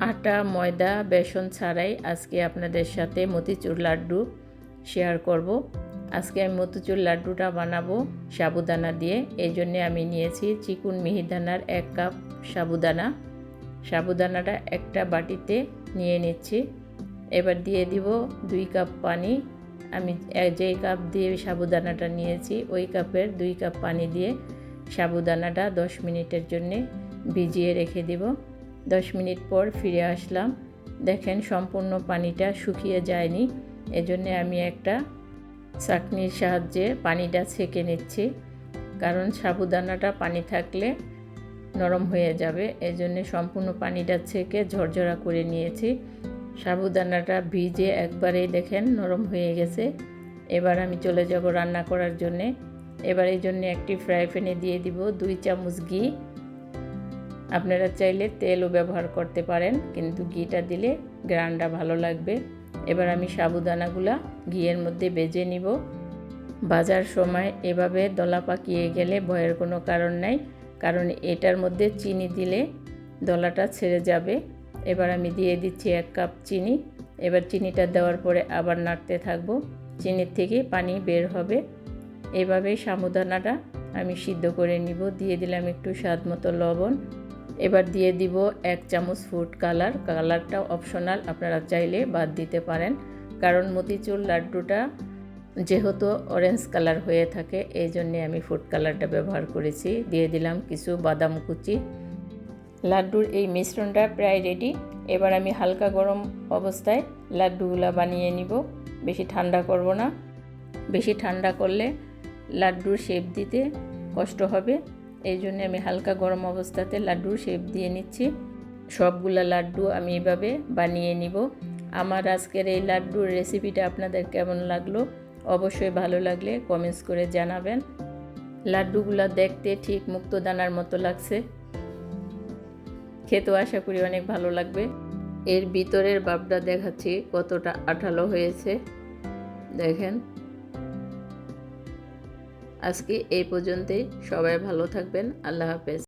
আটা, ময়দা, বেসন ছাড়াই আজকে আপনাদের সাথে মতিচুর লাড্ডু শেয়ার করব। আজকে আমি মতিচুর লাড্ডুটা বানাবো সাবুদানা দিয়ে। এই জন্যে আমি নিয়েছি চিকুন মিহিদানার 1 কাপ সাবুদানা। সাবুদানাটা একটা বাটিতে নিয়ে নিচ্ছি। এবার দিয়ে দিব 2 কাপ পানি। আমি যেই কাপ দিয়ে সাবুদানাটা নিয়েছি ওই কাপের 2 কাপ পানি দিয়ে সাবুদানাটা 10 মিনিটের জন্যে ভিজিয়ে রেখে দিব। 10 মিনিট পর ফিরে আসলাম। দেখেন সম্পূর্ণ পানিটা শুকিয়ে যায়নি, এজন্য আমি একটা ছাঁকনির সাহায্যে পানিটা ছেঁকে নিচ্ছি, কারণ সাবুদানাটা পানি থাকলে নরম হয়ে যাবে। এজন্য সম্পূর্ণ পানিটা ছেঁকে ঝরঝরা করে নিয়েছি। সাবুদানাটা ভিজে একবারেই দেখেন নরম হয়ে গেছে। এবার আমি চলে যাব রান্না করার জন্যে। এবার এই জন্য একটি ফ্রাই প্যানে দিয়ে দিব 2 চামচ ঘি। আপনারা চাইলে তেলও ব্যবহার করতে পারেন, কিন্তু ঘিটা দিলে গ্রানটা ভালো লাগবে। এবার আমি সাবুদানাগুলা ঘিয়ের মধ্যে ভেজে নিব। ভাজার সময় এভাবে দলা পাকিয়ে গেলে ভয়ের কোনো কারণ নাই, কারণ এটার মধ্যে চিনি দিলে দলাটা ছেড়ে যাবে। এবার আমি দিয়ে দিচ্ছি 1 কাপ চিনি। এবার চিনিটা দেওয়ার পরে আবার নাড়তে থাকবো। চিনির থেকে পানি বের হবে। এভাবেই সাবুদানাটা আমি সিদ্ধ করে নিব। দিয়ে দিলাম একটু স্বাদ মতো লবণ। এবার দিয়ে দিব 1 চামচ ফুড কালার। কালারটা অপশনাল, আপনারা চাইলে বাদ দিতে পারেন, কারণ মতিচুর লাড্ডুটা যেহেতু অরেঞ্জ কালার হয়ে থাকে এই জন্যে আমি ফুড কালারটা ব্যবহার করেছি। দিয়ে দিলাম কিছু বাদাম কুচি। লাড্ডুর এই মিশ্রণটা প্রায় রেডি। এবার আমি হালকা গরম অবস্থায় লাড্ডুগুলা বানিয়ে নিব। বেশি ঠান্ডা করব না, বেশি ঠান্ডা করলে লাড্ডুর শেপ দিতে কষ্ট হবে। এই জন্য আমি হালকা গরম অবস্থাতে লাড্ডুর শেপ দিয়ে নিচ্ছি। সবগুলা লাড্ডু আমি এভাবে বানিয়ে নিব। আমার আজকের এই লাড্ডুর রেসিপিটা আপনাদের কেমন লাগলো অবশ্যই ভালো লাগলে কমেন্টস করে জানাবেন। লাড্ডুগুলা দেখতে ঠিক মুক্তদানার মতো লাগছে, খেতেও আশা করি অনেক ভালো লাগবে। এর ভিতরের ভাবটা দেখাচ্ছি কতটা আঠালো হয়েছে, দেখেন। আজকে এই পর্যন্তই। সবাই ভালো থাকবেন। আল্লাহ হাফেজ।